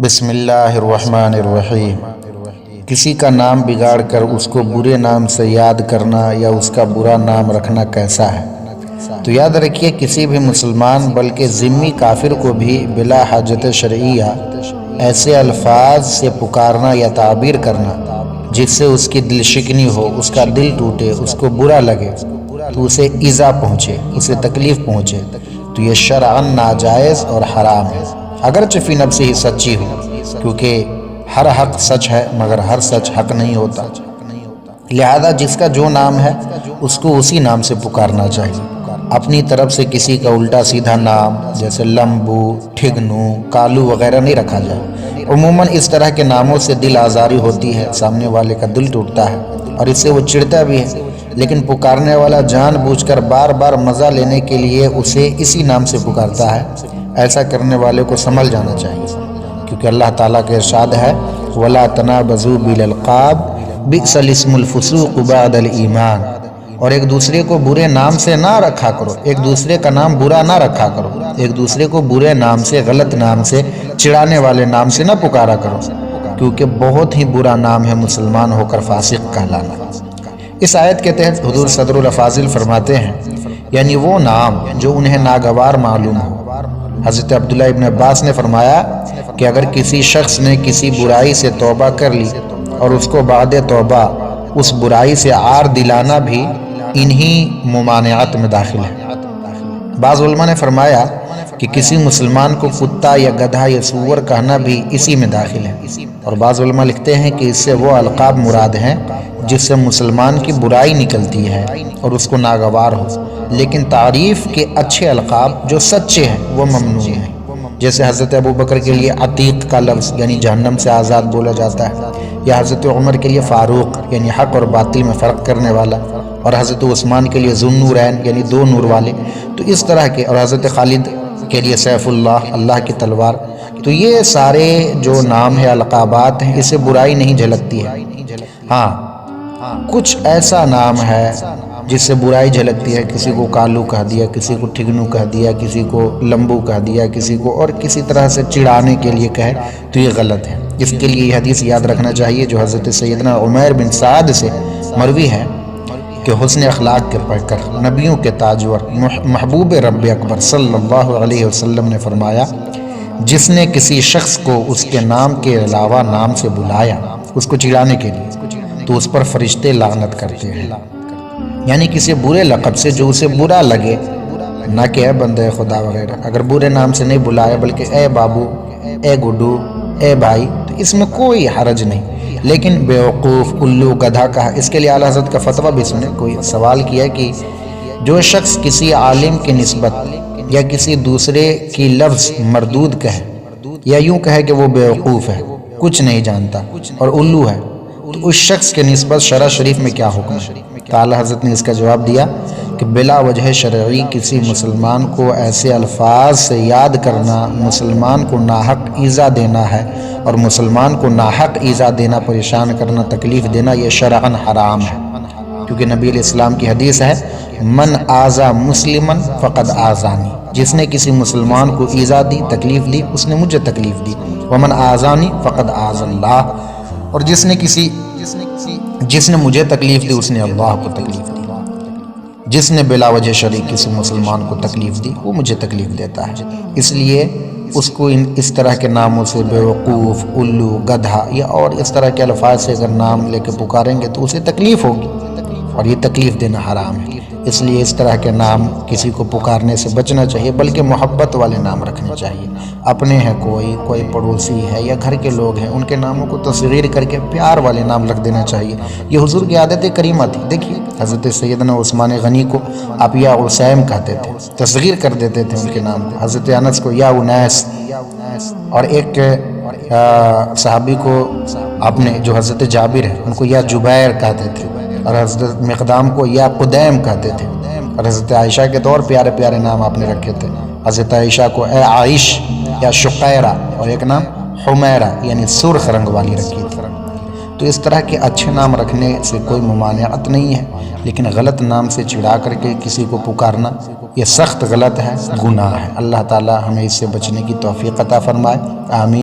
بسم اللہ الرحمن الرحیم۔ کسی کا نام بگاڑ کر اس کو برے نام سے یاد کرنا یا اس کا برا نام رکھنا کیسا ہے؟ تو یاد رکھیے، کسی بھی مسلمان بلکہ ذمی کافر کو بھی بلا حاجت شرعیہ ایسے الفاظ سے پکارنا یا تعبیر کرنا جس سے اس کی دل شکنی ہو، اس کا دل ٹوٹے، اس کو برا لگے، تو اسے ایذا پہنچے، اسے تکلیف پہنچے، تو یہ شرعاً ناجائز اور حرام ہے، اگرچہ فی نفسہ ہی سچی ہو، کیونکہ ہر حق سچ ہے مگر ہر سچ حق نہیں ہوتا۔ لہذا جس کا جو نام ہے اس کو اسی نام سے پکارنا چاہیے، اپنی طرف سے کسی کا الٹا سیدھا نام جیسے لمبو، ٹھگنو، کالو وغیرہ نہیں رکھا جائے۔ عموماً اس طرح کے ناموں سے دل آزاری ہوتی ہے، سامنے والے کا دل ٹوٹتا ہے اور اس سے وہ چڑھتا بھی ہے، لیکن پکارنے والا جان بوجھ کر بار بار مزہ لینے کے لیے اسے اسی نام سے پکارتا ہے۔ ایسا کرنے والے کو سنبھل جانا چاہیے، کیونکہ اللہ تعالیٰ کا ارشاد ہے وَلَا تَنَابَزُوا بِالْأَلْقَابِ بِئْسَ الِاسْمُ الْفُسُوقُ بَعْدَ الْإِيمَانِ۔ اور ایک دوسرے کو برے نام سے نہ رکھا کرو، ایک دوسرے کا نام برا نہ رکھا کرو، ایک دوسرے کو برے نام سے، غلط نام سے، چڑھانے والے نام سے نہ پکارا کرو، کیونکہ بہت ہی برا نام ہے مسلمان ہو کر فاسق کہلانا۔ اس آیت کے تحت حضور صدر الافاضل فرماتے ہیں، یعنی وہ نام جو انہیں ناگوار معلوم ہو۔ حضرت عبداللہ ابن عباس نے فرمایا کہ اگر کسی شخص نے کسی برائی سے توبہ کر لی اور اس کو بعد توبہ اس برائی سے عار دلانا بھی انہی ممانعات میں داخل ہے۔ بعض علماء نے فرمایا کہ کسی مسلمان کو کتا یا گدھا یا سور کہنا بھی اسی میں داخل ہے، اور بعض علماء لکھتے ہیں کہ اس سے وہ القاب مراد ہیں جس سے مسلمان کی برائی نکلتی ہے اور اس کو ناگوار ہو، لیکن تعریف کے اچھے القاب جو سچے ہیں وہ ممنوع ہیں۔ جیسے حضرت ابوبکر کے لیے عتیق کا لفظ یعنی جہنم سے آزاد بولا جاتا ہے، یا حضرت عمر کے لیے فاروق یعنی حق اور باطل میں فرق کرنے والا، اور حضرت عثمان کے لیے ذو النورین یعنی دو نور والے، تو اس طرح کے، اور حضرت خالد کے لیے سیف اللہ، اللہ کی تلوار۔ تو یہ سارے جو نام ہے، القابات ہیں، اسے برائی نہیں جھلکتی ہے۔ ہاں، کچھ ایسا نام ہے جس سے برائی جھلکتی ہے، کسی کو کالو کہہ دیا، کسی کو ٹھگنو کہہ دیا، کسی کو لمبو کہہ دیا، کسی کو اور کسی طرح سے چڑھانے کے لیے کہے، تو یہ غلط ہے۔ اس کے لیے یہ حدیث یاد رکھنا چاہیے جو حضرت سیدنا عمیر بن سعد سے مروی ہے کہ حسن اخلاق کے پڑھ کر نبیوں کے تاجور محبوب رب اکبر صلی اللہ علیہ وسلم نے فرمایا، جس نے کسی شخص کو اس کے نام کے علاوہ نام سے بلایا اس کو چڑھانے کے لیے، تو اس پر فرشتے لعنت کرتے ہیں، یعنی کسی برے لقب سے جو اسے برا لگے، نہ کہ اے بندے خدا وغیرہ، اگر برے نام سے نہیں بلایا بلکہ اے بابو، اے گڈو، اے بھائی، تو اس میں کوئی حرج نہیں۔ لیکن بیوقوف، الو، گدھا کہا، اس کے لیے اعلیٰ حضرت کا فتویٰ بھی سنے۔ کوئی سوال کیا کہ جو شخص کسی عالم کی نسبت یا کسی دوسرے کی لفظ مردود کہے یا یوں کہے کہ وہ بیوقوف ہے، کچھ نہیں جانتا اور الو ہے، تو اس شخص کے نسبت شرع شریف میں کیا حکم ہے؟ تو اعلیٰ حضرت نے اس کا جواب دیا کہ بلا وجہ شرعی کسی مسلمان کو ایسے الفاظ سے یاد کرنا مسلمان کو ناحق ایذا دینا ہے، اور مسلمان کو ناحق ایذا دینا، پریشان کرنا، تکلیف دینا، یہ شرعاً حرام ہے، کیونکہ نبی علیہ السلام کی حدیث ہے من آذا مسلما فقد آذانی، جس نے کسی مسلمان کو ایذا دی، تکلیف دی، اس نے مجھے تکلیف دی، ومن آذانی فقد آذ اللہ، اور جس نے مجھے تکلیف دی اس نے اللہ کو تکلیف دی۔ جس نے بلا وجہ شرعی کسی مسلمان کو تکلیف دی وہ مجھے تکلیف دیتا ہے، اس لیے اس کو اس طرح کے ناموں سے بیوقوف، الو، گدھا یا اور اس طرح کے الفاظ سے اگر نام لے کے پکاریں گے تو اسے تکلیف ہوگی، اور یہ تکلیف دینا حرام ہے۔ اس لیے اس طرح کے نام کسی کو پکارنے سے بچنا چاہیے، بلکہ محبت والے نام رکھنے چاہیے۔ اپنے ہیں کوئی پڑوسی ہے یا گھر کے لوگ ہیں، ان کے ناموں کو تصغیر کر کے پیار والے نام رکھ دینا چاہیے۔ یہ حضور کی عادت کریمہ تھی۔ دیکھیے حضرت سیدنا عثمان غنی کو آپ یا عسیم کہتے تھے، تصغیر کر دیتے تھے ان کے نام کو۔ حضرت انس کو یا انیس، اور ایک صحابی کو آپ نے جو حضرت جابر ہے ان کو یا جبیر کہتے تھے، اور حضرت مقدام کو یا قدیم کہتے تھے، اور حضرت عائشہ کے طور پیارے پیارے نام آپ نے رکھے تھے۔ حضرت عائشہ کو اے عائش یا شقیرہ، اور ایک نام حمیرہ یعنی سرخ رنگ والی رکھی تھی۔ تو اس طرح کے اچھے نام رکھنے سے کوئی ممانعت نہیں ہے، لیکن غلط نام سے چڑھا کر کے کسی کو پکارنا یہ سخت غلط ہے، گناہ ہے۔ اللہ تعالی ہمیں اس سے بچنے کی توفیق عطا فرمائے، آمین۔